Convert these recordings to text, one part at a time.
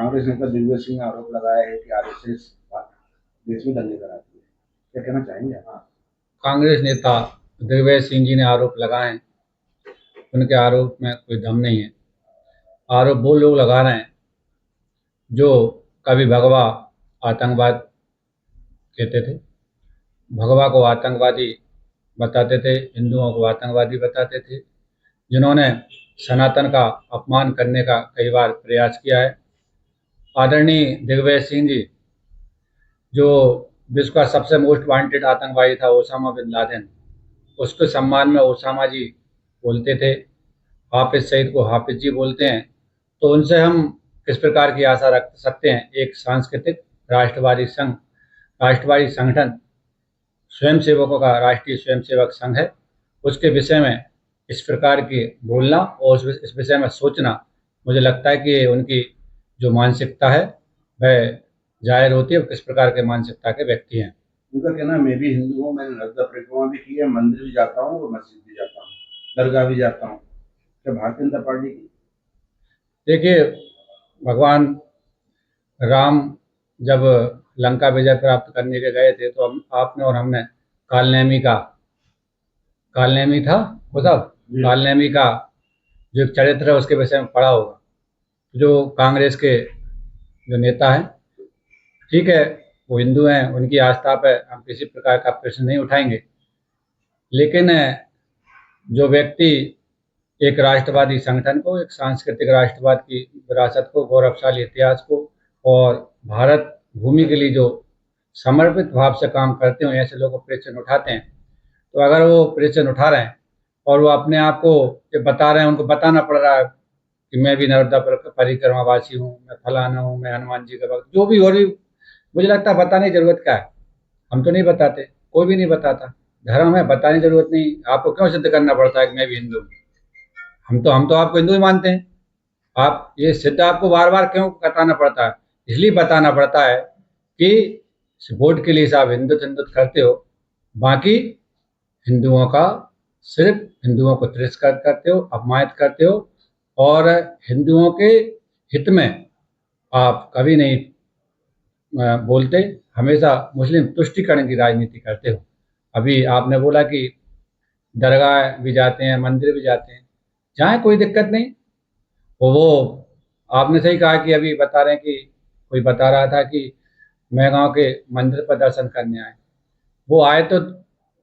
कांग्रेस नेता दिग्विजय सिंह ने आरोप लगाया है कि आरएसएस देश में दंगे कराती है, क्या कहना चाहेंगे आप? कांग्रेस नेता दिग्विजय सिंह जी ने आरोप लगाए हैं, उनके आरोप में कोई दम नहीं है। आरोप वो लोग लगा रहे हैं जो कभी भगवा आतंकवाद कहते थे, भगवा को आतंकवादी बताते थे, हिंदुओं को आतंकवादी बताते थे, जिन्होंने सनातन का अपमान करने का कई बार प्रयास किया है। आदरणीय दिग्विजय सिंह जी, जो विश्व का सबसे मोस्ट वांटेड आतंकवादी था ओसामा बिन लादेन, उसके सम्मान में ओसामा जी बोलते थे, हाफिज सईद को हाफिज जी बोलते हैं। तो उनसे हम किस प्रकार की आशा रख सकते हैं? एक सांस्कृतिक राष्ट्रवादी संघ, राष्ट्रवादी संगठन, स्वयंसेवकों का राष्ट्रीय स्वयंसेवक संघ है, उसके विषय में इस प्रकार की बोलना और इस विषय में सोचना, मुझे लगता है कि उनकी जो मानसिकता है वह जाहिर होती है किस प्रकार के मानसिकता के व्यक्ति हैं। उनका कहना है मैं भी हिंदू हूँ, मैंने नर्मदा परिक्रमा भी की है, मंदिर भी जाता हूँ और मस्जिद भी जाता हूँ, दरगाह भी जाता हूँ। क्या भारतीय जनता पार्टी की? देखिए, भगवान राम जब लंका विजय प्राप्त करने के गए थे तो हम आपने और हमने कालनेमी का, कालनेमी था वो साहब, कालनेमी का जो एक चरित्र है उसके विषय में पढ़ा होगा। जो कांग्रेस के जो नेता हैं, ठीक है, वो हिंदू हैं, उनकी आस्था पे हम किसी प्रकार का प्रश्न नहीं उठाएंगे, लेकिन जो व्यक्ति एक राष्ट्रवादी संगठन को, एक सांस्कृतिक राष्ट्रवाद की विरासत को, गौरवशाली इतिहास को और भारत भूमि के लिए जो समर्पित भाव से काम करते हो, ऐसे लोगों को प्रश्न उठाते हैं। तो अगर वो प्रश्न उठा रहे हैं और वो अपने आप को ये बता रहे हैं, उनको बताना पड़ रहा है कि मैं भी नर्मदा परिक्रमा वासी हूँ, मैं फलाना हूँ, मैं हनुमान जी का भक्त, जो भी, और भी मुझे लगता है बताने की जरूरत क्या है। हम तो नहीं बताते, कोई भी नहीं बताता, धर्म है, बताने की जरूरत नहीं। आपको क्यों सिद्ध करना पड़ता है कि मैं भी हिंदू हूँ? हम तो आपको हिंदू ही मानते हैं। आप ये सिद्ध आपको बार बार क्यों बताना पड़ता है? इसलिए बताना पड़ता है कि वोट के लिए आप हिंदुत्व हिंदुत्व करते हो, बाकी हिंदुओं का, सिर्फ हिंदुओं को तिरस्कार करते हो, अपमानित करते हो, और हिंदुओं के हित में आप कभी नहीं बोलते, हमेशा मुस्लिम तुष्टिकरण की राजनीति करते हो। अभी आपने बोला कि दरगाह भी जाते हैं, मंदिर भी जाते हैं, जाए, कोई दिक्कत नहीं। वो आपने सही कहा कि अभी बता रहे हैं कि कोई बता रहा था कि मैं गांव के मंदिर पर दर्शन करने आए, वो आए तो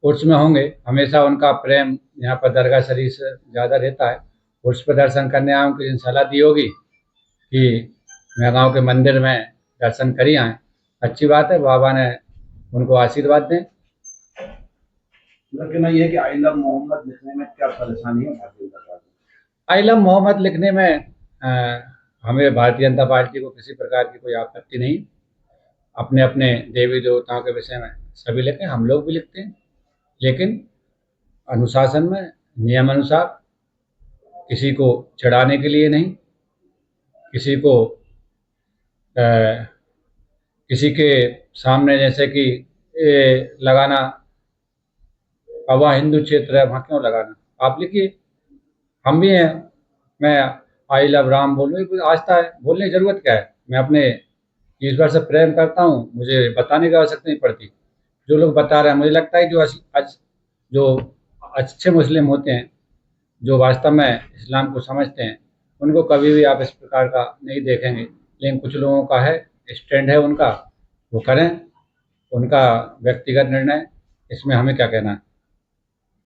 उर्स में होंगे, हमेशा उनका प्रेम यहाँ पर दरगाह शरीफ से ज़्यादा रहता है। उर्स पर दर्शन करने आए, उनको सलाह दी होगी कि मैं गांव के मंदिर में दर्शन कर ही आए। अच्छी बात है, बाबा ने उनको आशीर्वाद दें। उनका कहना यह है कि आई लव मोहम्मद लिखने में क्या परेशानी है Bharatiya Janata party? I love Mohammad लिखने में हमें भारतीय जनता पार्टी को किसी प्रकार की कोई आपत्ति नहीं। अपने अपने देवी देवताओं के विषय में सभी लिखें, हम लोग भी लिखते हैं, लेकिन अनुशासन में, नियम अनुसार, किसी को चढ़ाने के लिए नहीं, किसी को अ, किसी के सामने जैसे कि लगाना, अब वहाँ हिंदू क्षेत्र है वहाँ क्यों लगाना? आप लिखिए, हम भी हैं, मैं आई लव राम बोलूँ, कोई आस्था है, बोलने की जरूरत क्या है? मैं अपने ईश्वर से प्रेम करता हूँ, मुझे बताने की आवश्यकता नहीं पड़ती। जो लोग बता रहे हैं, मुझे लगता है जो अच्छे मुस्लिम होते हैं, जो वास्तव में इस्लाम को समझते हैं, उनको कभी भी आप इस प्रकार का नहीं देखेंगे। लेकिन कुछ लोगों का है, स्टैंड है उनका, वो करें, उनका व्यक्तिगत निर्णय, इसमें हमें क्या कहना है।